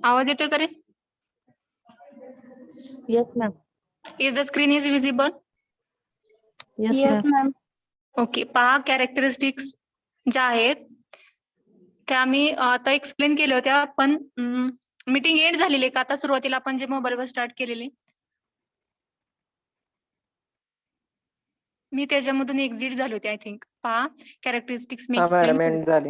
आवाज येतोय का रे? Yes, ma'am. Is the screen is visible? Yes, ma'am. Okay, पहा कॅरेक्टरिस्टिक्स ज्या आहेत त्या मी आता एक्सप्लेन केल्या होत्या, पण मीटिंग एंड झालेली का आता सुरुवातीला आपण जे मोबाईलवर स्टार्ट केलेले मी त्याच्यामधून एक्झिट झाले होते आय थिंक. पहा कॅरेक्टरिस्टिक्स मी एक्सप्लेन झाली.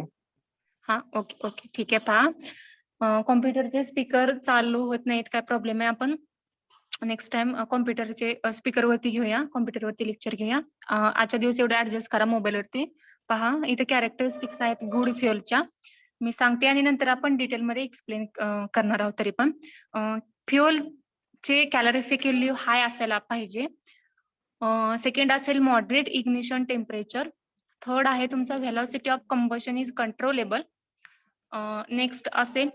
हा ओके ओके ठीक आहे. पहा कॉम्प्युटरचे स्पीकर चालू होत नाहीत, काय प्रॉब्लेम आहे, आपण नेक्स्ट टाइम कॉम्प्युटरचे स्पीकर वरती घेऊया, कॉम्प्युटरवरती लेक्चर घेऊया. आजच्या दिवस एवढे ऍडजस्ट करा मोबाईलवरती. पहा इथे कॅरेक्टरिस्टिक्स आहेत गुड फ्युअलच्या, मी सांगते आणि नंतर आपण डिटेलमध्ये एक्सप्लेन करणार आहोत. तरी पण फ्युअलचे कॅलरिफिक व्हॅल्यू हाय असायला पाहिजे. सेकंड असेल मॉडरेट इग्निशन टेम्परेचर. थर्ड आहे तुमचा velocity of combustion is controllable. Next असेल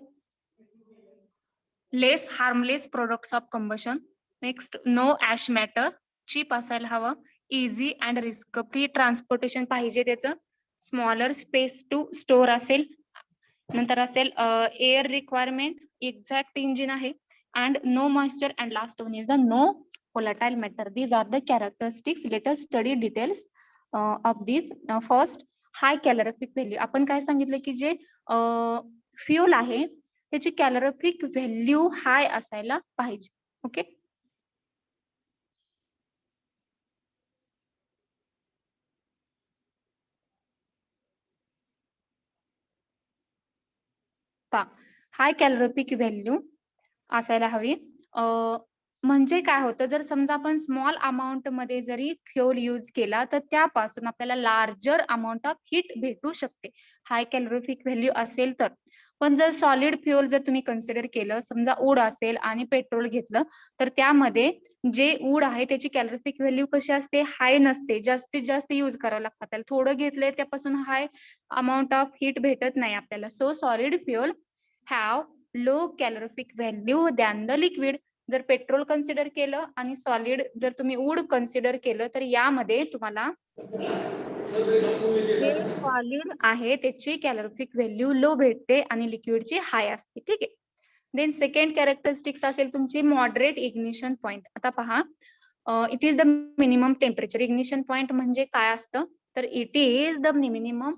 less harmless products of combustion. Next no ash matter. Cheap असायला हवं. Easy and risk free transportation पाहिजे त्याचं. स्मॉलर स्पेस टू स्टोअर असेल. नंतर असेल एअर रिक्वायरमेंट, एक्झॅक्ट इंजिन आहे. And no moisture and last one is the no volatile matter. These are the characteristics. Let us study details of these. First, high calorific value. आपण काय सांगितलं की जे fuel आहे त्याची कॅलरिफिक व्हॅल्यू हाय असायला पाहिजे. ओके, हाय कॅलरिफिक व्हॅल्यू असायला हवी. म्हणजे काय होतं, जर समजा आपण स्मॉल अमाऊंट मध्ये जरी फ्युल यूज केला तर त्यापासून आपल्याला लार्जर अमाऊंट ऑफ हीट भेटू शकते हाय कॅलरिफिक व्हॅल्यू असेल तर. पण जर सॉलिड फ्युल जर तुम्ही कन्सिडर केलं, समजा वूड असेल आणि पेट्रोल घेतलं, तर त्यामध्ये जे वूड आहे त्याची कॅलरिफिक व्हॅल्यू कशी असते, हाय नसते. जास्तीत जास्त यूज करावं लागतं आपल्याला. थोडं घेतलंय त्यापासून हाय अमाऊंट ऑफ हीट भेटत नाही आपल्याला. So solid fuel have low calorific value than the liquid. जर पेट्रोल कन्सिडर केलं आणि सॉलिड जर तुम्ही वूड कन्सिडर केलं तर यामध्ये तुम्हाला जे सॉलिड आहे त्याची कॅलरिफिक व्हॅल्यू लो भेटते आणि लिक्विडची हाय असते. ठीक आहे. देन सेकंड कॅरेक्टरिस्टिक्स असेल तुमची मॉडरेट इग्निशन पॉइंट. आता पहा it is the minimum temperature. Ignition point म्हणजे काय असतं, तर it is the minimum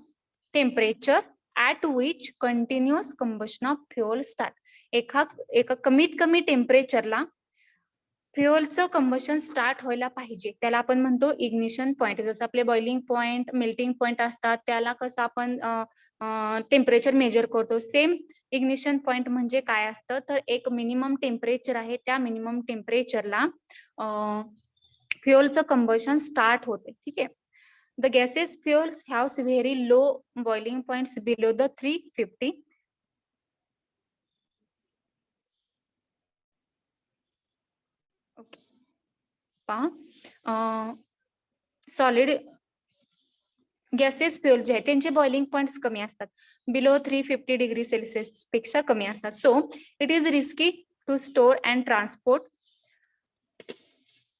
temperature at which continuous combustion of fuel start. एका कमीत कमी टेम्परेचरला फ्युअलचं कंबशन स्टार्ट व्हायला पाहिजे, त्याला आपण म्हणतो इग्निशन पॉइंट. जसं आपले बॉइलिंग पॉइंट, मेल्टिंग पॉइंट असतात, त्याला कसं आपण टेम्परेचर मेजर करतो, सेम इग्निशन पॉइंट म्हणजे काय असतं, तर एक मिनिमम टेम्परेचर आहे, त्या मिनिमम टेम्परेचरला फ्युअलचं कंबशन स्टार्ट होते. ठीक आहे. The gaseous fuels have very low boiling points below the 350. Okay. Solid gases fuel जे आहे त्यांचे बॉइलिंग पॉइंट्स कमी असतात, बिलो 350 डिग्री सेल्सिअस पेक्षा कमी असतात. So it is risky to store and transport.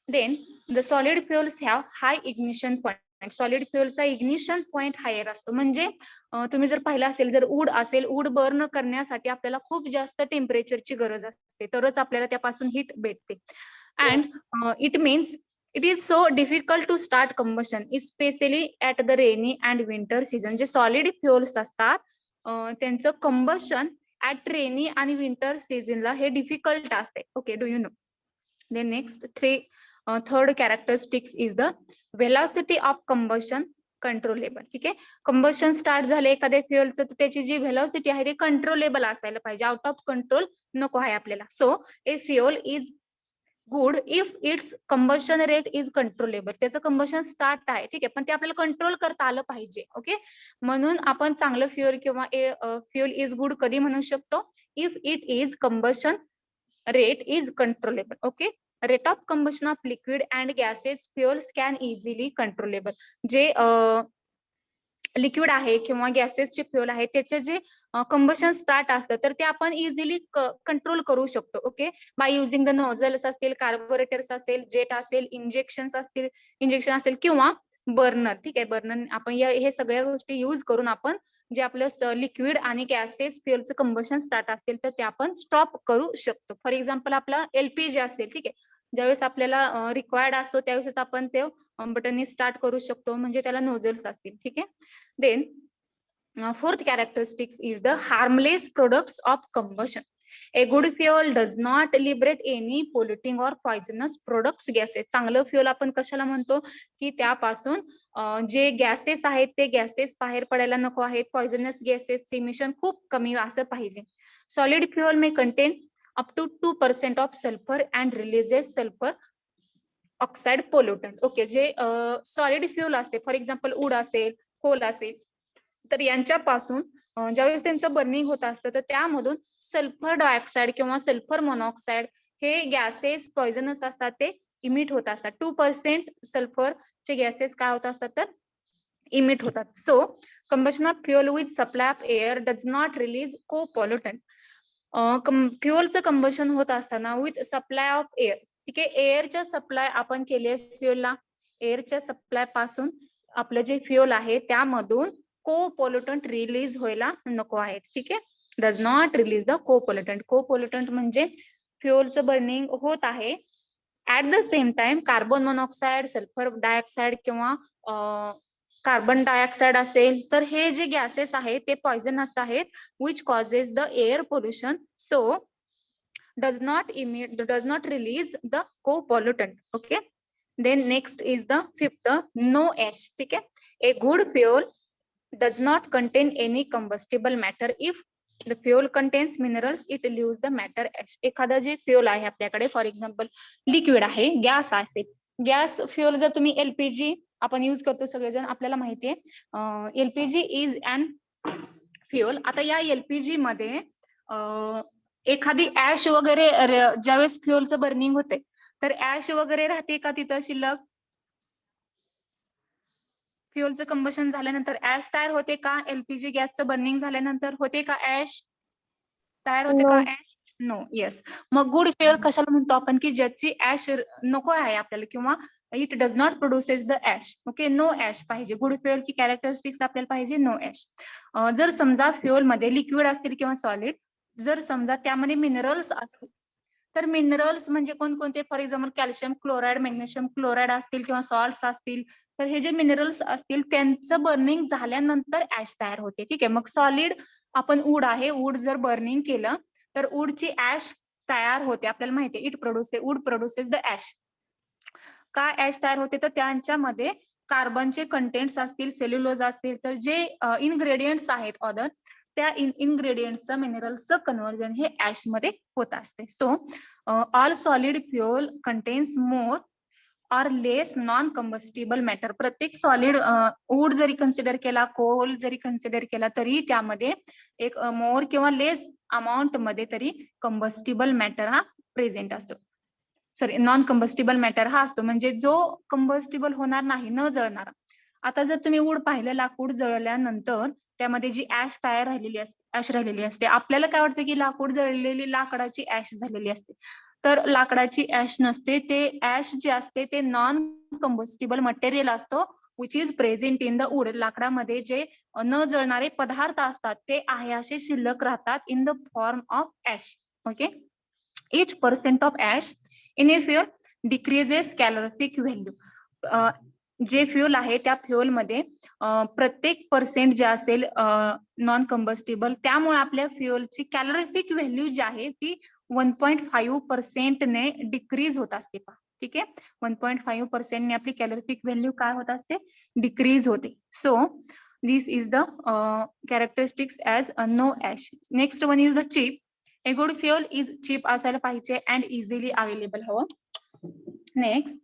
Then the solid fuels have high ignition point. Solid फ्युअलचा ignition point higher असतो. म्हणजे तुम्ही जर पाहिलं असेल, जर वूड असेल, वूड बर्न करण्यासाठी आपल्याला खूप जास्त टेम्परेचरची गरज असते, तरच आपल्याला त्यापासून हीट भेटते. And it it is so difficult to start combustion especially at the rainy and winter season. जे सॉलिड फ्युअल्स असतात त्यांचं कंबशन ऍट रेनी आणि विंटर सीझनला हे डिफिकल्ट असते. Okay, do you know? Then next third characteristics is the velocity of combustion controllable. ठीक आहे, combustion start झाले एखाद्या फ्युअलचं तर त्याची जी व्हेलॉसिटी आहे ते कंट्रोलेबल असायला पाहिजे, आउट ऑफ कंट्रोल नको आहे आपल्याला. So A fuel is good if it's combustion rate is controllable. त्याचं कंबशन स्टार्ट आहे, ठीक आहे, पण ते आपल्याला कंट्रोल करता आलं पाहिजे. ओके, म्हणून आपण चांगलं फ्युअल किंवा फ्युअल इज गुड कधी म्हणू शकतो? If it is combustion rate is controllable. Okay, rate of combustion of liquid and gases fuels can easily controllable. जे लिक्विड आहे किंवा गॅसेसचे फ्युअल आहे त्याचे जे कंबशन स्टार्ट असतं तर ते आपण इझिली कंट्रोल करू शकतो. Okay, by using the nozzles असतील, कार्बोरेटर्स असेल, जेट असेल, इंजेक्शन असेल किंवा बर्नर. ठीक आहे, बर्नर आपण हे सगळ्या गोष्टी युज करून आपण जे आपलं लिक्विड आणि गॅसेस फ्युअलचं कंबशन स्टार्ट असेल तर ते आपण स्टॉप करू शकतो. फॉर एक्झाम्पल आपला एलपीजी असेल, ठीक आहे, ज्यावेळेस आपल्याला रिक्वायर्ड असतो त्यावेळेस आपण ते बटननी स्टार्ट करू शकतो, म्हणजे त्याला नोझल्स असतील. ठीक आहे, then fourth characteristics is the harmless products of combustion. A good fuel does not liberate any polluting or poisonous products, gases. चांगलं फ्युअल आपण कशाला म्हणतो की त्यापासून जे गॅसेस आहेत ते गॅसेस बाहेर पडायला नको आहेत, पॉइझनस गॅसेसचे इमिशन खूप कमी असं पाहिजे. Solid fuel may contain up to 2% of sulphur and releases sulphur oxide pollutant. Okay, जे सॉलिड फ्युअल असते, फॉर एक्झाम्पल वूड असेल, कोल असेल, तर यांच्यापासून ज्यावेळेस त्यांचं बर्निंग होत असतं तर त्यामधून सल्फर डायऑक्साइड किंवा सल्फर मोनॉक्साइड हे गॅसेस पॉइझनस असतात, ते इमिट होत असतात. 2% सल्फरचे गॅसेस काय होत असतात तर इमिट होतात. So combustion of fuel with supply of air does not release को पॉल्युटंट. फ्युअलचं कंबशन होत असताना विथ सप्लाय ऑफ एअर, ठीक आहे, एअरच्या सप्लाय आपण केले फ्युअलला, एअरच्या सप्लाय पासून आपलं जे फ्युअल आहे त्यामधून को पोल्युटंट रिलीज व्हायला नको आहेत. ठीक आहे, डज नॉट रिलीज द को पोल्युटंट. को पोल्युटंट म्हणजे फ्युअलचं बर्निंग होत आहे, at the same time carbon monoxide, sulphur dioxide किंवा कार्बन डायऑक्साइड असेल तर हे जे गॅसेस आहेत ते पॉइझनस आहेत, which causes the air pollution. So does not release the co-pollutant. Okay, then next is the fifth, no ash. ठीक आहे, a good fuel does not contain any combustible matter. If the fuel contains minerals it leaves the matter ash. एखादा जे fuel आहे आपल्याकडे, for example liquid आहे, gas असेल, gas fuel जर तुम्ही एलपीजी आपण युज करतो सगळेजण, आपल्याला माहितीये एलपीजी इज अन फ्युअल. आता या एलपीजी मध्ये एखादी ऍश वगैरे ज्यावेळेस फ्युअलचं बर्निंग होते तर ऍश वगैरे राहते का तिथं शिल्लक? फ्युअलचं कंबशन झाल्यानंतर ऍश तयार होते का? एलपीजी गॅसचं बर्निंग झाल्यानंतर होते का ऍश तयार होते का? Ash no. येस. मग गुड फ्युअल कशाला म्हणतो आपण की ज्याची ऍश नको आहे आपल्याला किंवा it does not produces the ash. Okay, no ash पाहिजे. गुड फ्युअलची कॅरेक्टरिस्टिक्स आपल्याला पाहिजे नो ऍश. जर समजा फ्युअल मध्ये लिक्विड असतील किंवा सॉलिड, जर समजा त्यामध्ये मिनरल्स असतील तर मिनरल्स म्हणजे कोणकोणते? For example calcium chloride, magnesium chloride असतील किंवा सॉल्ट्स असतील, तर हे जे मिनरल्स असतील त्यांचं बर्निंग झाल्यानंतर ऍश तयार होते. ठीक आहे, मग सॉलिड आपण वूड आहे, वूड जर बर्निंग केलं तर वूडची ऍश तयार होते, आपल्याला माहिती आहे वूड प्रोड्युसेस द ऍश. का ऍश तयार होते तर त्यांच्यामध्ये कार्बनचे कंटेंट्स असतील, सेल्युलोज असतील, तर जे इनग्रेडियंट्स आहेत अदर त्या इनग्रेडियंट्सचं मिनरल्सचं कन्व्हर्जन हे ऍश मध्ये होत असते. So all solid fuel contains more or less non combustible matter. प्रत्येक सॉलिड वूड जरी कन्सिडर केला, कोल जरी कन्सिडर केला तरी त्यामध्ये एक मोर किंवा लेस अमाऊंट मध्ये तरी कंबस्टिबल मॅटर हा प्रेझेंट असतो. सॉरी, नॉन कंबस्टिबल मॅटर हा असतो, म्हणजे जो कंबस्टिबल होणार नाही, न जळणारा. आता जर तुम्ही वूड पाहिलं, लाकूड जळल्यानंतर त्यामध्ये जी ऍश तयार राहिलेली असते, आपल्याला काय वाटतं की लाकूड जळलेली लाकडाची ऍश झालेली असते, तर लाकडाची ऍश नसते. ते ऍश जे असते ते नॉन कंबस्टिबल मटेरियल असतो which is present in the wood. लाकडामध्ये जे न जळणारे पदार्थ असतात ते आहे असे शिल्लक राहतात in the form of ash. Okay, each percent of ash in a fuel decreases calorific value. जे फ्युअल आहे त्या फ्युअल मध्ये प्रत्येक पर्सेंट जे असेल नॉन कंबस्टिबल, त्यामुळे आपल्या फ्युअलची कॅलोरिफिक व्हॅल्यू जी आहे ती 1.5% ने डिक्रीज होत असते. ठीक आहे, 1.5% ने आपली कॅलोरिफिक व्हॅल्यू काय होत असते, डिक्रीज होते. So this is the characteristics as no ash. Next one is the cheap. A good fuel is cheap असायला पाहिजे अँड इझिली अवेलेबल हवं. Next,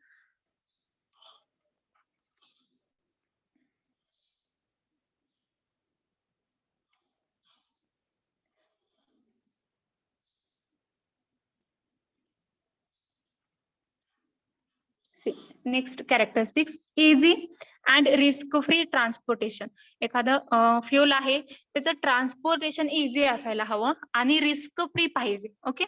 next characteristics, easy and risk free transportation. एखादं fuel आहे त्याचं transportation easy असायला हवं आणि risk free पाहिजे. Okay,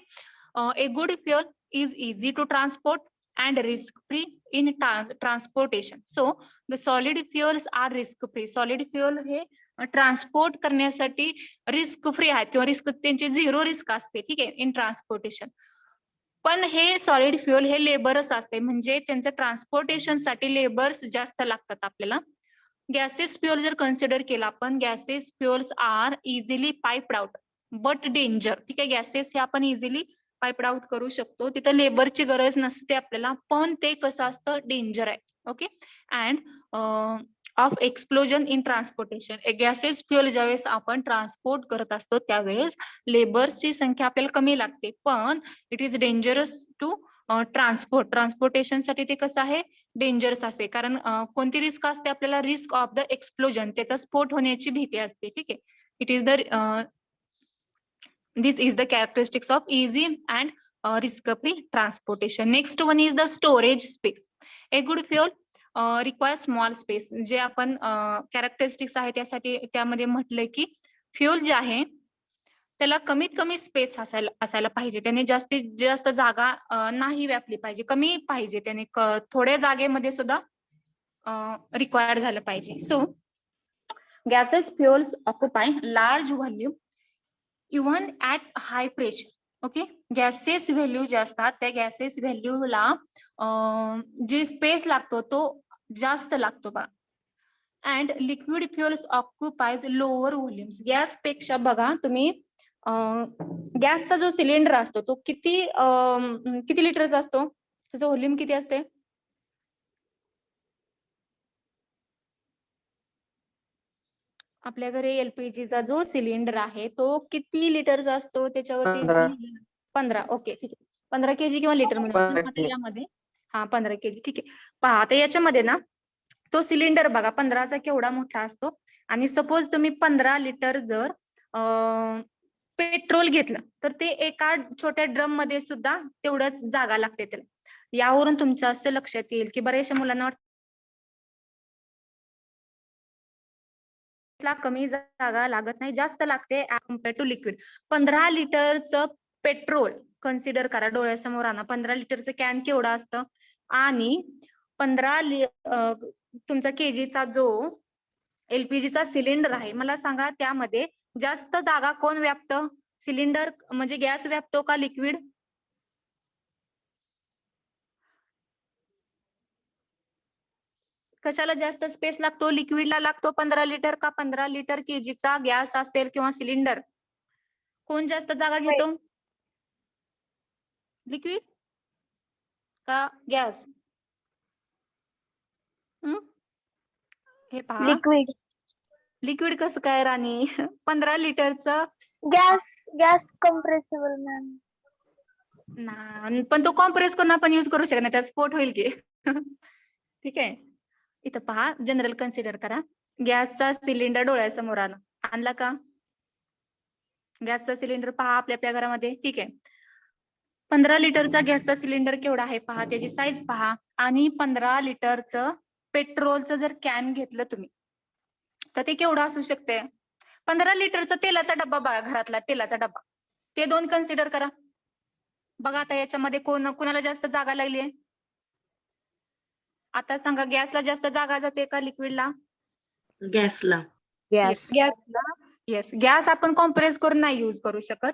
a good fuel is easy to transport and risk free in transportation. So the solid fuels are risk free. Solid fuel हे transport करण्यासाठी risk free आहेत किंवा रिस्क त्यांची 0 रिस्क असते. ठीक आहे, इन ट्रान्सपोर्टेशन. पण हे सॉलिड फ्युअल हे लेबरच असते, म्हणजे त्यांचं ट्रान्सपोर्टेशनसाठी लेबर्स जास्त लागतात आपल्याला. गॅसेस फ्युअल जर कन्सिडर केला आपण, gases fuels are easily piped out but danger. ठीक आहे, गॅसेस हे आपण इझिली पाइप्ड आउट करू शकतो, तिथं लेबरची गरज नसते आपल्याला, पण ते कसं असतं, डेंजर आहे. Okay, and of explosion in transportation. Gases fuel ज्यावेळेस आपण ट्रान्सपोर्ट करत असतो त्यावेळेस लेबर्सची संख्या आपल्याला कमी लागते, पण इट इज डेंजरस टू ट्रान्सपोर्टेशनसाठी ते कसं आहे, डेंजरस असते. कारण कोणती रिस्क असते आपल्याला, रिस्क ऑफ द एक्सप्लोजन, त्याचा स्फोट होण्याची भीती असते. ठीक आहे, it is the this is the characteristics of easy and risk free transportation. Next one is the storage space. A good fuel require small space. जे आपण कॅरेक्टरिस्टिक्स आहे त्यासाठी त्यामध्ये म्हटलंय की फ्युअल जे आहे त्याला कमीत कमी स्पेस असायला पाहिजे, त्याने जास्तीत जास्त जागा नाही व्यापली पाहिजे, कमी पाहिजे, त्याने थोड्या जागेमध्ये सुद्धा रिक्वायर्ड झालं पाहिजे. So gases fuels occupy large volume even at high pressure. Okay, gases value जे असतात त्या गॅसेस व्हॅल्यूला जे स्पेस लागतो तो जास्त लागतो बा. And liquid fuels occupies lower volumes. Gas पेक्षा बघा तुम्ही, गॅसचा जो सिलेंडर असतो तो किती लिटरचा असतो, त्याचं व्हॉल्यूम किती असते, आपल्या घरी एलपीजीचा जो सिलेंडर आहे तो किती लिटरचा असतो, त्याच्यावरती 15. ओके, ठीक आहे, 15 kg किंवा लिटर म्हणून आता यामध्ये 15 kg. ठीक आहे, पहा आता याच्यामध्ये ना तो सिलेंडर बघा 15चा केवढा मोठा असतो, आणि सपोज तुम्ही 15 लिटर जर पेट्रोल घेतलं तर ते एका छोट्या ड्रम मध्ये सुद्धा तेवढंच जागा लागते त्याला. यावरून तुमचं असं लक्षात येईल की बऱ्याचशा मुलांना कमी जागा लागत नाही, जास्त लागते कम्पेअर टू लिक्विड. 15 लिटरचं पेट्रोल कन्सिडर करा, डोळ्यासमोर आणा. 15 लिटरचं कॅन केवढा असतं, आणि 15 तुमचा केजीचा जो एलपीजीचा सिलेंडर आहे, मला सांगा त्यामध्ये जास्त जागा कोण व्यापतं, सिलेंडर म्हणजे गॅस व्यापतो का लिक्विड? कशाला जास्त स्पेस लागतो, लिक्विडला लागतो 15 लिटर का 15 लिटर केजीचा गॅस असेल किंवा सिलेंडर, कोण जास्त जागा घेतो, लिक्विड का गॅस? हे पहा, लिक्विड. लिक्विड कसं काय राणी? 15 लिटरचं गॅस कम्प्रेसिबल मॅम. ना, पण तो कॉम्प्रेस करून आपण युज करू शकत नाही, त्याचा स्फोट होईल की. ठीक आहे, इथं पहा, जनरल कन्सिडर करा. गॅसचा सिलेंडर डोळ्यासमोर आणला का, गॅसचा सिलेंडर पहा आपल्या घरामध्ये. ठीक आहे, 15 लिटरचा गॅसचा सिलेंडर केवढा आहे पहा, त्याची साईज पहा, आणि 15 लिटरचं पेट्रोलचं जर कॅन घेतलं तुम्ही तर ते केवढं असू शकते. 15 लिटरचा तेलाचा डब्बा बघा, घरातला तेलाचा डब्बा, ते 2 कन्सिडर करा. बघा आता याच्यामध्ये कोणाला जास्त जागा लागली आहे, आता सांगा, गॅसला जास्त जागा जाते का लिक्विडला? गॅसला. येस, गॅस आपण कॉम्प्रेस करून नाही युज करू शकत,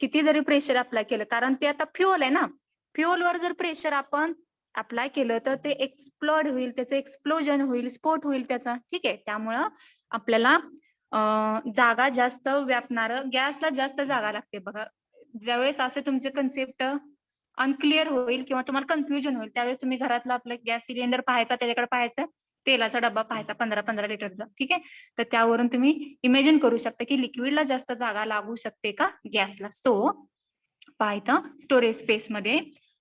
किती जरी प्रेशर अप्लाय केलं, कारण ते आता फ्युअल आहे ना, फ्युअलवर जर प्रेशर आपण अप्लाय केलं तर ते एक्सप्लोड होईल, त्याचं एक्सप्लोजन होईल, स्फोट होईल त्याचा. ठीक आहे. त्यामुळं आपल्याला जागा जास्त व्यापणारं गॅसला जास्त जागा लागते बघा. ज्यावेळेस असे तुमचे कन्सेप्ट अनक्लिअर होईल किंवा तुम्हाला कन्फ्युजन होईल त्यावेळेस तुम्ही घरातला आपला गॅस सिलेंडर पाहायचा, त्याच्याकडे पाहायचं, तेलाचा डब्बा पाहायचा 15-15 लिटरचा. ठीक आहे. तर त्यावरून तुम्ही इमॅजिन करू शकता की लिक्विडला जास्त जागा लागू शकते का गॅसला. सो पाहता स्टोरेज स्पेस मध्ये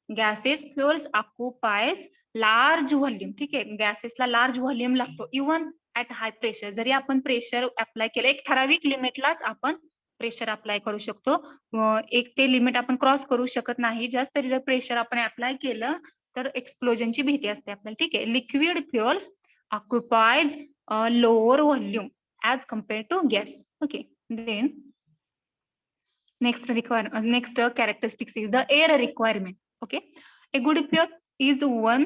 गॅसेस फ्युअल्स ऑक्युपायज लार्ज व्हॉल्यूम. ठीक आहे. गॅसेसला लार्ज व्हॉल्यूम लागतो इव्हन ऍट हाय प्रेशर. जरी आपण प्रेशर अप्लाय केलं एक ठराविक लिमिटलाच आपण प्रेशर अप्लाय करू शकतो. एक ते लिमिट आपण क्रॉस करू शकत नाही. जास्त प्रेशर आपण अप्लाय केलं तर एक्सप्लोजनची भीती असते आपल्याला. ठीक आहे. Liquid fuels occupies lower volume as compare to gas. Okay. Then next characteristics is the air requirement. Okay, a good fuel is one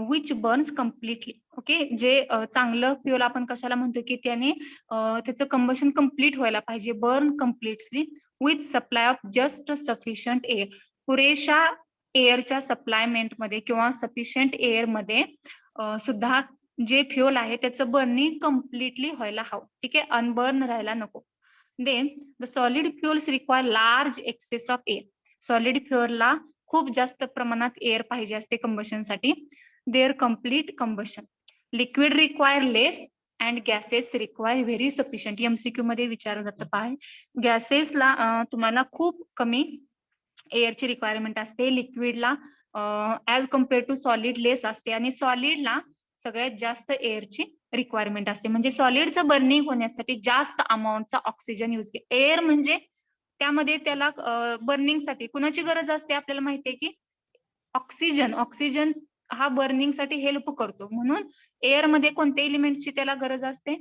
which burns completely. Okay, जे चांगलं फ्युअल आपण कशाला म्हणतो की त्याने त्याचं कंबशन कम्प्लीट व्हायला पाहिजे, burn completely with supply of just sufficient air. पुरेशा एअरच्या सप्लायमेंट मध्ये किंवा सफिशियंट एअर मध्ये सुद्धा जे फ्युअल आहे त्याचं बर्निंग कम्प्लिटली व्हायला हवं. ठीक आहे. अनबर्न राहायला नको. Then the solid fuels require large excess of air. Solid fuel ला खूप जास्त प्रमाणात एअर पाहिजे असते कंबशन साठी. Their complete combustion. Liquid require less and gases require very sufficient. MCQ मध्ये विचारलं जातं पाय. गॅसेसला तुम्हाला खूप कमी एअरची रिक्वायरमेंट असते, लिक्विडला ऍज कम्पेअर टू सॉलिड लेस असते आणि सॉलिडला सगळ्यात जास्त एअरची रिक्वायरमेंट असते. म्हणजे सॉलिडचं बर्निंग होण्यासाठी जास्त अमाऊंटचा ऑक्सिजन यूज केला. एअर म्हणजे त्यामध्ये त्याला बर्निंगसाठी कुणाची गरज असते आपल्याला माहितीये की ऑक्सिजन. ऑक्सिजन हा बर्निंगसाठी हेल्प करतो. म्हणून एअर मध्ये कोणत्या एलिमेंटची त्याला गरज असते?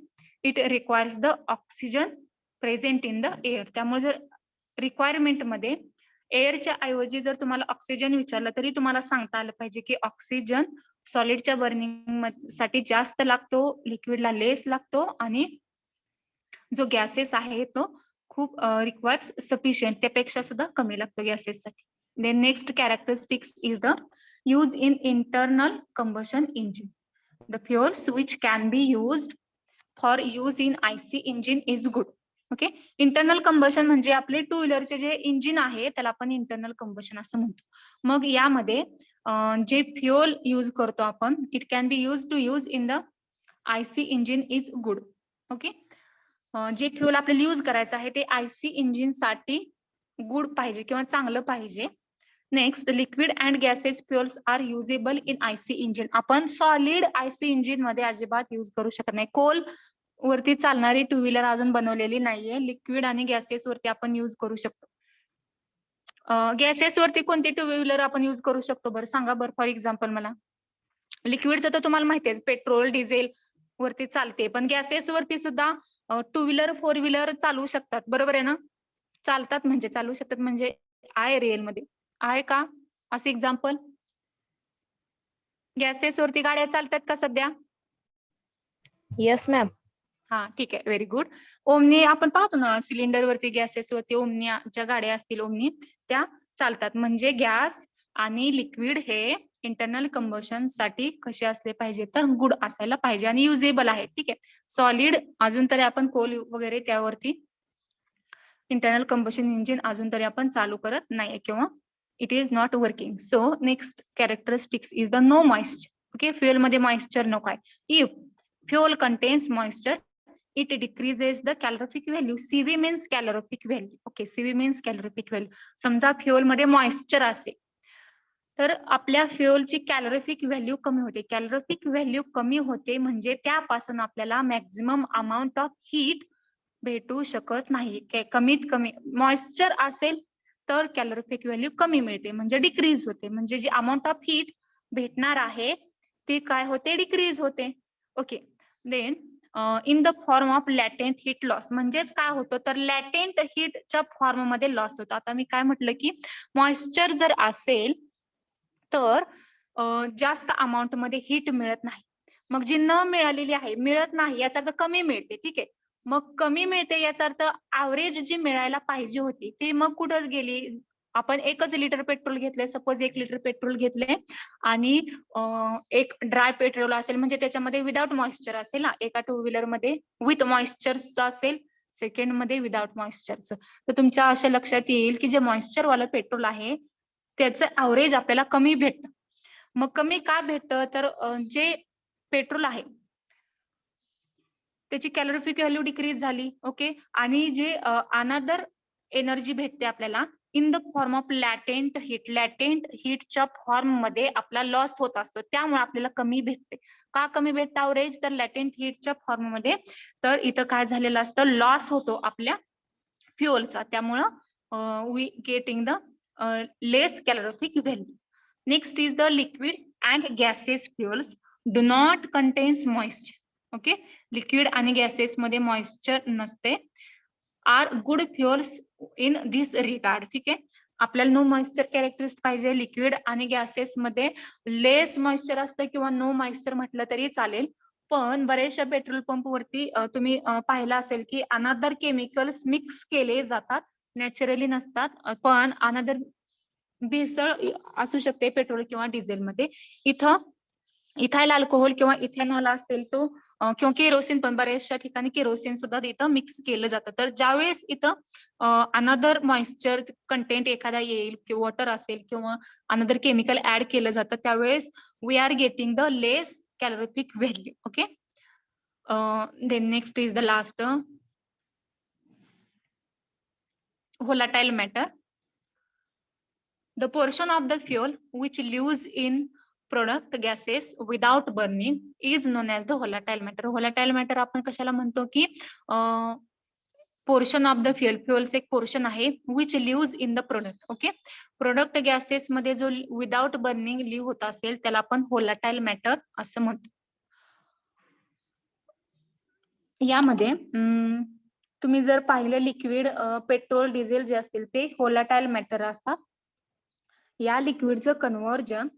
It requires the oxygen present in the air. त्यामुळे जर रिक्वायरमेंट मध्ये एअरच्या ऐवजी जर तुम्हाला ऑक्सिजन विचारलं तरी तुम्हाला सांगता आलं पाहिजे की ऑक्सिजन सॉलिडच्या बर्निंग साठी जास्त लागतो, लिक्विडला लेस लागतो आणि जो गॅसेस आहे तो खूप रिक्वायर्स सफिशियंट त्यापेक्षा सुद्धा कमी लागतो गॅसेससाठी. Then next characteristics is the use in internal combustion engine. The fuels which can be used for use in IC engine is good. Okay. Internal combustion म्हणजे आपले टू व्हीलरचे जे इंजिन आहे त्याला आपण इंटरनल कंबशन असं म्हणतो. मग यामध्ये जे फ्युअल यूज करतो आपण it can be use to use in the IC engine is good. Okay. जे फ्युअल आपल्याला यूज करायचं आहे ते IC इंजिन साठी गुड पाहिजे किंवा चांगलं पाहिजे. Next liquid and gases fuels are usable in IC engine. आपण सॉलिड IC इंजिन मध्ये अजिबात यूज करू शकत नाही. कोल वरती चालणारी टू व्हीलर अजून बनवलेली नाहीये. लिक्विड आणि गॅसेस वरती आपण यूज करू शकतो. गॅसेस वरती कोणती टू व्हीलर आपण यूज करू शकतो बरं सांगा बरं. फॉर एक्झाम्पल मला लिक्विडचं तर तुम्हाला माहिती आहे पेट्रोल डिझेल वरती चालते, पण गॅसेस वरती सुद्धा टू व्हीलर फोर व्हीलर चालू शकतात. बरोबर आहे ना? चालतात म्हणजे चालू शकतात म्हणजे आहे रिअल मध्ये आहे का असं एक्झाम्पल? गॅसेस वरती गाड्या चालतात का सध्या? Yes ma'am. हा ठीक आहे. Very good. ओमनी आपण पाहतो ना सिलेंडर वरती गॅसेस वरती ओमनीच्या गाड्या असतील ओमनी त्या चालतात. म्हणजे गॅस आणि लिक्विड हे इंटरनल कंबशन साठी कसे असले पाहिजे तर गुड असायला पाहिजे आणि युजेबल आहे. ठीक आहे. सॉलिड अजून तरी आपण कोल वगैरे त्यावरती इंटरनल कंबशन इंजिन अजून तरी आपण चालू करत नाही किंवा it is not working. So next characteristics is the no moisture. Okay. Fuel मध्ये मॉइश्चर नको आहे. If fuel contains moisture it decreases the calorific value. CV means calorific value. Okay, CV means calorific value. समजा fuel मध्ये moisture असेल तर आपल्या फ्युअलची calorific value कमी होते. कॅलोरिफिक व्हॅल्यू कमी होते म्हणजे त्यापासून आपल्याला मॅक्झिमम अमाऊंट ऑफ हीट भेटू शकत नाही. कमीत कमी मॉइश्चर असेल तर कॅलोरिफिक व्हॅल्यू कमी मिळते म्हणजे डिक्रीज होते. म्हणजे जी अमाऊंट ऑफ हीट भेटणार आहे ती काय होते? डिक्रीज होते. Okay. Then in the form of latent heat loss. म्हणजेच काय होतं तर लॅटेंट हीटच्या फॉर्म मध्ये लॉस होतो. आता मी काय म्हटलं की मॉइश्चर जर असेल तर जास्त अमाऊंट मध्ये हीट मिळत नाही. मग जी न मिळालेली आहे मिळत नाही याचा अर्थ कमी मिळते. ठीक आहे. मग कमी मिळते याचा अर्थ ऍव्हरेज जी मिळायला पाहिजे होती ती मग कुठं गेली? आपण 1च लिटर पेट्रोल घेतले, सपोज 1 लिटर पेट्रोल घेतले आणि एक ड्राय पेट्रोल असेल म्हणजे त्याच्यामध्ये विदाउट मॉइश्चर असेल ना, एका टू व्हीलर मध्ये विथ मॉइश्चरचं असेल, सेकंड मध्ये विदाउट मॉइश्चरचं. तर तुमच्या अशा लक्षात येईल की जे मॉइश्चर वालं पेट्रोल आहे त्याचं ॲव्हरेज आपल्याला कमी भेटतं. मग कमी का भेटतं, तर जे पेट्रोल आहे त्याची कॅलोरिफिक व्हॅल्यू डिक्रीज झाली. ओके. आणि जे अनदर एनर्जी भेटते आपल्याला in the form of latent heat. Latent हीटच्या फॉर्म मध्ये आपला लॉस होत असतो, त्यामुळे आपल्याला कमी भेटते. का कमी भेटतं ॲव्हरेज, तर लॅटेंट हीटच्या फॉर्म मध्ये. तर इथं काय झालेलं असतं, लॉस होतो आपल्या फ्युअलचा, त्यामुळं we getting the less calorific value. Next is the liquid and gases fuels do not contains moisture. Okay. Liquid आणि गॅसेस मध्ये मॉइश्चर नसते. Are good fuels in this regard. ठीक आहे. आपल्याला नो मॉइश्चर कॅरेक्टरिस्टिक पाहिजे. लिक्विड आणि gases मध्ये less moisture असतं किंवा नो मॉइश्चर म्हटलं तरी चालेल. पण बरेचशा पेट्रोल पंप वरती तुम्ही पाहिलं असेल की अनदर केमिकल्स मिक्स केले जातात, नॅचरली नसतात. पण अनदर भेसळ असू शकते पेट्रोल किंवा डिझेल मध्ये. इथं इथाइल अल्कोहोल किंवा इथेनॉल असेल तो किंवा केरोसिन, पण बऱ्याचशा ठिकाणी केरोसिन सुद्धा इथं मिक्स केलं जातं. तर ज्यावेळेस इथं अनदर मॉइश्चर कंटेंट एखादा येईल किंवा वॉटर असेल किंवा अनदर केमिकल ऍड केलं जातं, त्यावेळेस we are getting the less calorific value. Okay. Then next is the last volatile matter. The portion of the fuel which lives in product gases without burning is known as the volatile matter. Volatile matter आपण कशाला म्हणतो की portion of the fuel, फ्युअलचं एक portion आहे which leaves in the product. Okay. Product gases मध्ये जो without burning leave होत असेल त्याला आपण व्होलाटाइल मॅटर असं म्हणतो. यामध्ये तुम्ही जर पाहिलं लिक्विड, पेट्रोल, डिझेल जे असतील ते व्होलाटाइल मॅटर असतात. या लिक्विडचं कन्व्हर्जन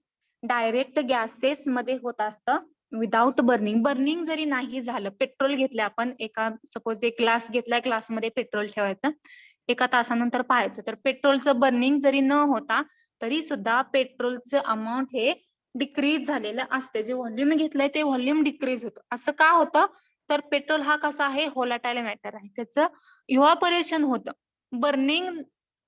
डायरेक्ट गॅसेस मध्ये होत असतं विदाउट बर्निंग. बर्निंग जरी नाही झालं, पेट्रोल घेतलं आपण, एका सपोज एक ग्लास घेतलाय, ग्लासमध्ये पेट्रोल ठेवायचं, एका तासानंतर पाहायचं, तर पेट्रोलचं बर्निंग जरी न होता तरी सुद्धा पेट्रोलचं अमाऊंट हे डिक्रीज झालेलं असते. जे व्हॉल्यूम घेतलंय ते व्हॉल्यूम डिक्रीज होतं. असं का होतं, तर पेट्रोल हा कसा आहे, व्होलाटाइल मॅटर आहे. त्याचं इव्हॅपोरेशन होतं. बर्निंग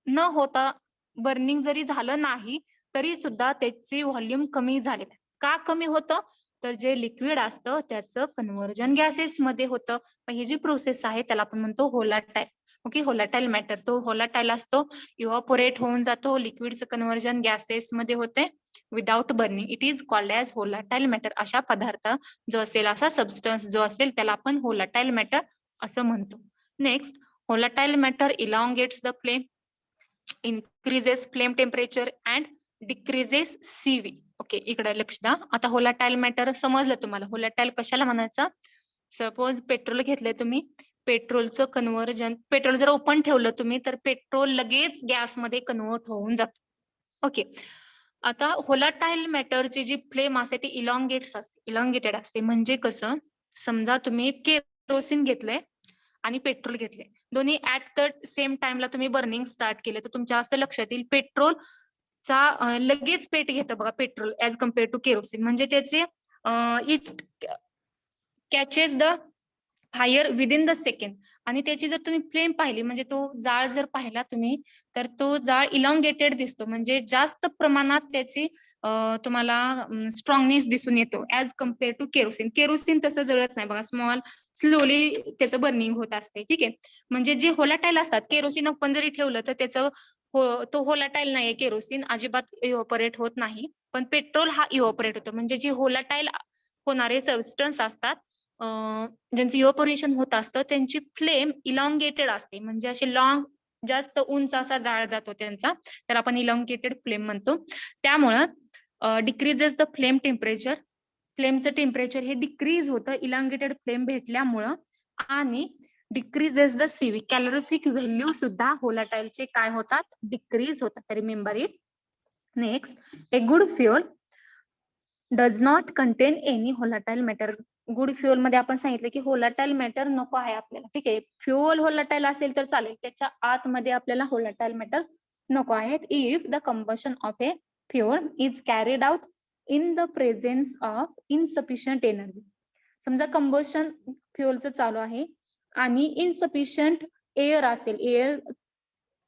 न होता, बर्निंग जरी झालं नाही तरी सुद्धा त्याची व्हॉल्यूम कमी झालेलं आहे. का कमी होतं, तर जे लिक्विड असतं त्याचं कन्व्हर्जन गॅसेस मध्ये होतं. ही जी प्रोसेस आहे त्याला आपण म्हणतो व्होलाटाइल. ओके. व्होलाटाइल मॅटर तो व्होलाटाइल असतो, इव्हॅपोरेट होऊन जातो, लिक्विडचं कन्व्हर्जन गॅसेस मध्ये होते without burning. It is called as volatile matter. अशा पदार्थ जो असेल, असा सबस्टन्स जो असेल त्याला आपण व्होलाटाइल मॅटर असं म्हणतो. Next, volatile matter elongates the flame, increases flame temperature and decreases CV. Okay. इकडे लक्ष द्या. आता व्होलाटाइल मॅटर समजलं तुम्हाला. व्होलाटाइल कशाला म्हणायचं, सपोज पेट्रोल घेतलंय तुम्ही, पेट्रोलचं कन्व्हर्जन, पेट्रोल जर ओपन ठेवलं तुम्ही तर पेट्रोल लगेच गॅसमध्ये कन्व्हर्ट होऊन जातं. ओके. आता व्होलाटाइल मॅटरची जी फ्लेम असते ती इलॉंगेटेड असते. म्हणजे कसं, समजा तुम्ही केरोसिन घेतलंय आणि पेट्रोल घेतले, दोन्ही ऍट द सेम टाइमला तुम्ही बर्निंग स्टार्ट केले, तर तुमच्या असं लक्षात येईल पेट्रोलचा लगेच पेट घेतं बघा petrol as compare to kerosene. म्हणजे त्याचे it catches the fire within the second. आणि त्याची जर तुम्ही फ्लेम पाहिली, म्हणजे तो जाळ जर पाहिला तुम्ही, तर तो जाळ इलॉंगेटेड दिसतो. म्हणजे जास्त प्रमाणात त्याची तुम्हाला स्ट्रॉंगनेस दिसून येतो as compare to kerosene. Kerosene तसं जळत नाही बघा, स्लोली त्याचं बर्निंग होत असते. ठीक आहे. म्हणजे जे व्होलाटाइल असतात, केरोसिन आपण जरी ठेवलं तर त्याचं तो व्होलाटाइल नाहीये, केरोसिन अजिबात इव्हॅपोरेट होत नाही. पण पेट्रोल हा इव्हॅपोरेट होतो. म्हणजे जे व्होलाटाइल होणारे सबस्टन्स असतात, ज्यांचं इव्हॅपोरेशन होत असतं, त्यांची फ्लेम इलॉंगेटेड असते. म्हणजे असे लॉंग, जास्त उंच असा जाळ जातो त्यांचा, तर आपण इलॉंगेटेड फ्लेम म्हणतो. त्यामुळं डिक्रीजेस द फ्लेम टेम्परेचर, फ्लेमचं टेम्परेचर हे डिक्रीज होतं इलॉंगेटेड फ्लेम भेटल्यामुळं. आणि decreases the CV, calorific value सुद्धा व्होलाटाइलचे काय होतात, डिक्रीज होतात. Remember it. Next, a good fuel does not contain any volatile matter. Good fuel मध्ये आपण सांगितलं की व्होलाटाइल मॅटर नको आहे आपल्याला. ठीक आहे. फ्युअल व्होलाटाइल असेल तर चालेल, त्याच्या आतमध्ये आपल्याला व्होलाटाइल मॅटर नको आहेत. If the combustion of a fuel is carried out in the presence of insufficient energy. समजा कंबशन फ्युअलचं चालू आहे आणि इनसफिशियंट एअर असेल, एअर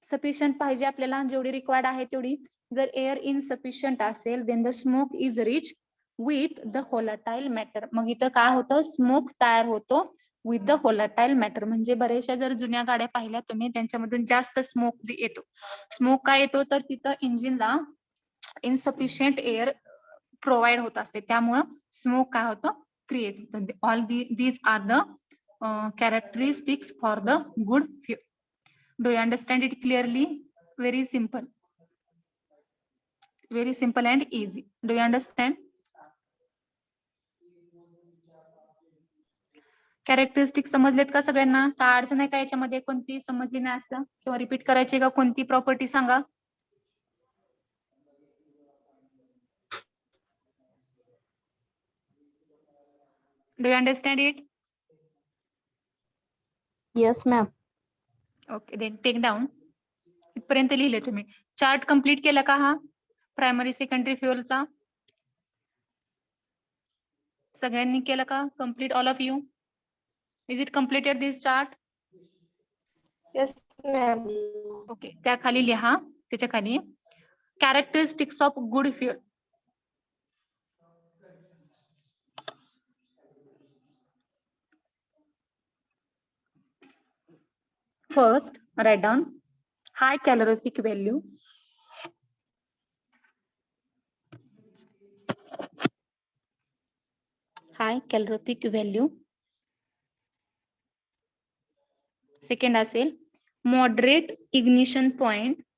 सफिशियंट पाहिजे आपल्याला, जेवढी रिक्वायर्ड आहे तेवढी. जर एअर इनसफिशियंट असेल then the smoke is rich with the volatile matter. मग इथं काय होतं, स्मोक तयार होतो विथ द होलाटाईल मॅटर. म्हणजे बऱ्याचशा जर जुन्या गाड्या पाहिल्या तुम्ही, त्यांच्यामधून जास्त स्मोक येतो. स्मोक काय येतो तर तिथं इंजिनला इनसफिशियंट एअर प्रोव्हाइड होत असते, त्यामुळं स्मोक काय होतं, क्रिएट होतं. All these are the characteristics for the good fuel. Do you understand it clearly? Very simple and easy. Do you understand? Characteristic समजलेत का सगळ्यांना? काय अडचण आहे का याच्यामध्ये? कोणती समजली नाही असं किंवा रिपीट करायची का कोणती प्रॉपर्टी सांगा. Do you understand it? Yes, ma'am. Okay, then take down. इथपर्यंत लिहिले तुम्ही. चार्ट कम्प्लीट केला का हा प्रायमरी सेकंडरी फ्युअलचा? सगळ्यांनी केलं का complete? All of you, is it completed this chart? Yes, ma'am. Okay, त्या खाली लिहा, त्याच्या खाली characteristics of good fuel. First, write down high calorific value. High calorific value. Second असेल moderate ignition point.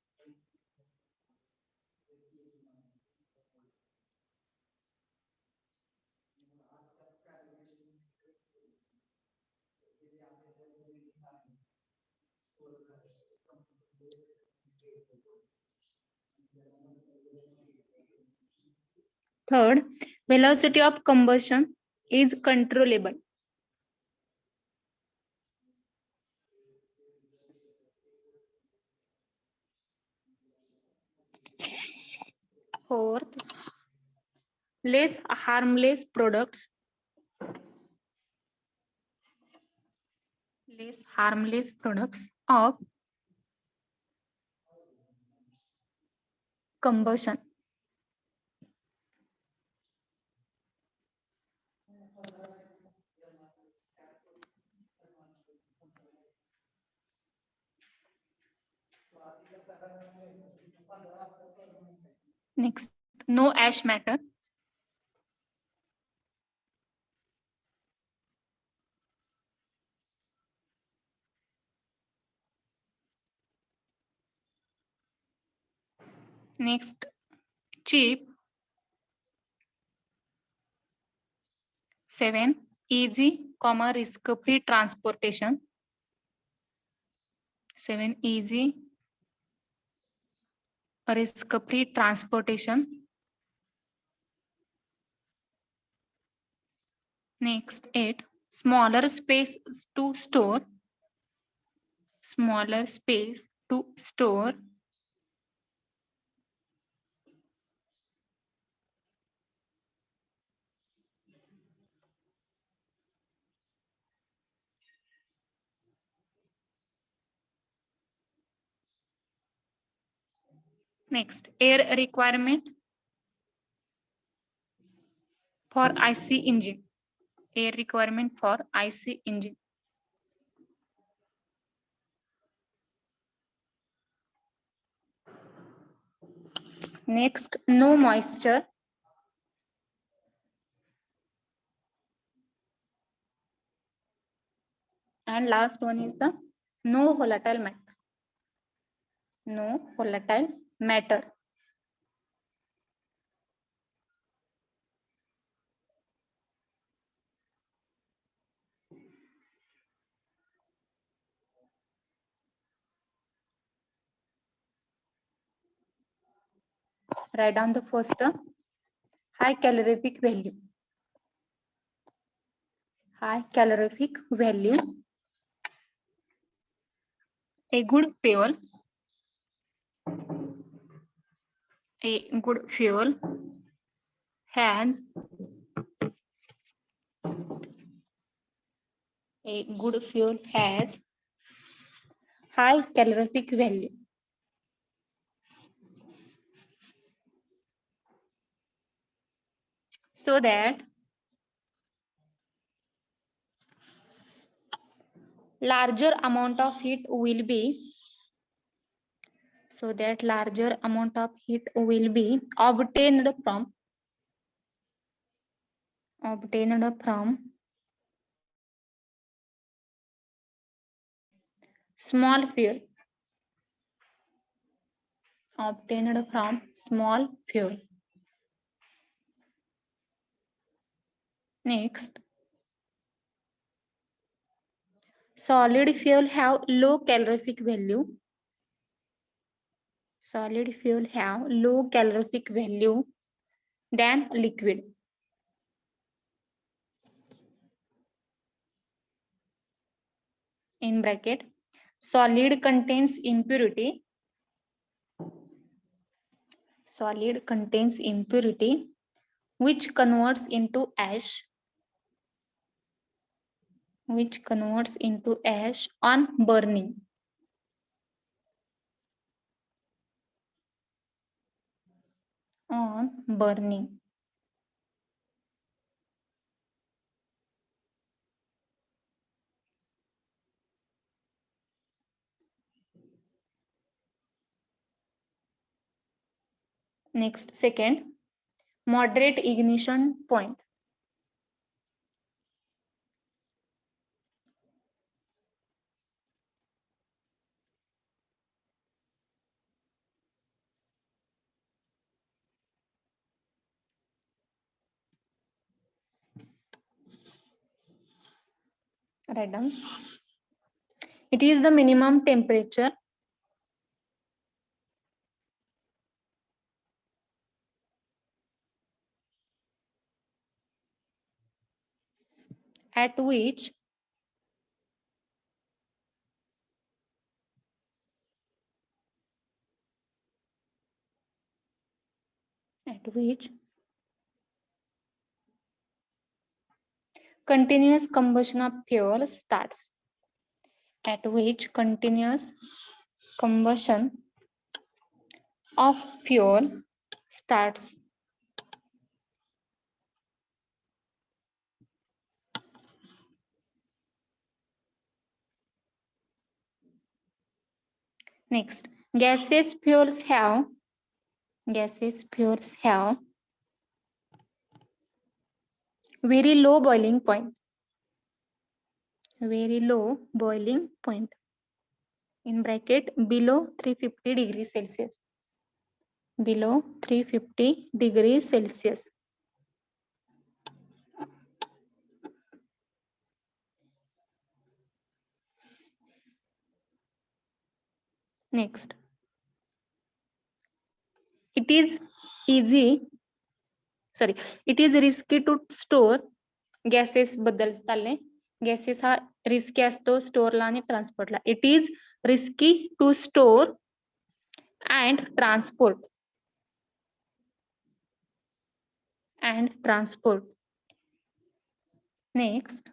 Third, velocity of combustion is controllable. Fourth, less harmless products. Less harmless products of combustion. Next, no ash matter. Next, cheap. 7, easy, risk-free transportation. 7, easy, risk-free transportation. Next, 8, smaller space to store. Smaller space to store. Next, air requirement for IC engine. Air requirement for IC engine. Next, no moisture. And last one is the no volatile matter. No volatile matter. Write down the first high calorific value. High calorific value. A good fuel A good fuel has high calorific value. So that larger amount of heat will be obtained from small fuel. Next, solid fuel have low calorific value. Than liquid. In bracket, solid contains impurity. Which converts into ash. On burning. Next, second, moderate ignition point. Write down. It is the minimum temperature at which continuous combustion of fuel starts. Next, gaseous fuels have very low boiling point. In bracket, below 350 degrees Celsius. Next, it is risky to store gases बद्दल चाललंय. Gases हा risky असतो स्टोअरला आणि ट्रान्सपोर्टला. It is risky to store and transport. Next,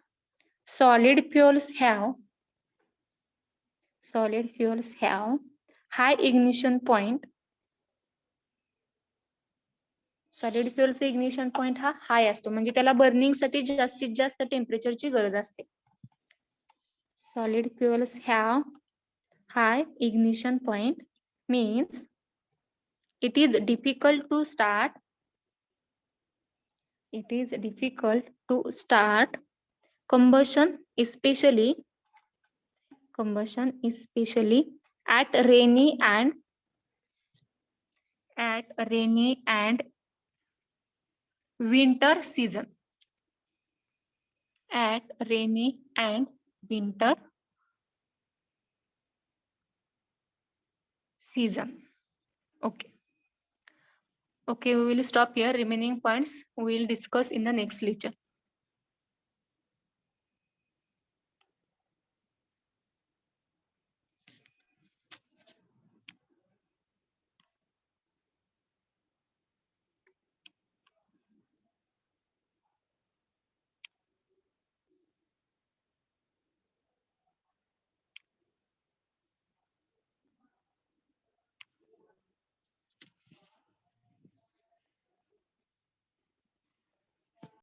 solid fuels have high ignition point. Solid फ्युअलचा ignition point हा high असतो, म्हणजे त्याला बर्निंग साठी जास्तीत जास्त टेम्परेचरची गरज असते. Solid fuels have high ignition point means it is difficult to start combustion, especially at rainy and winter season. Okay, we will stop here. Remaining points we will discuss in the next lecture.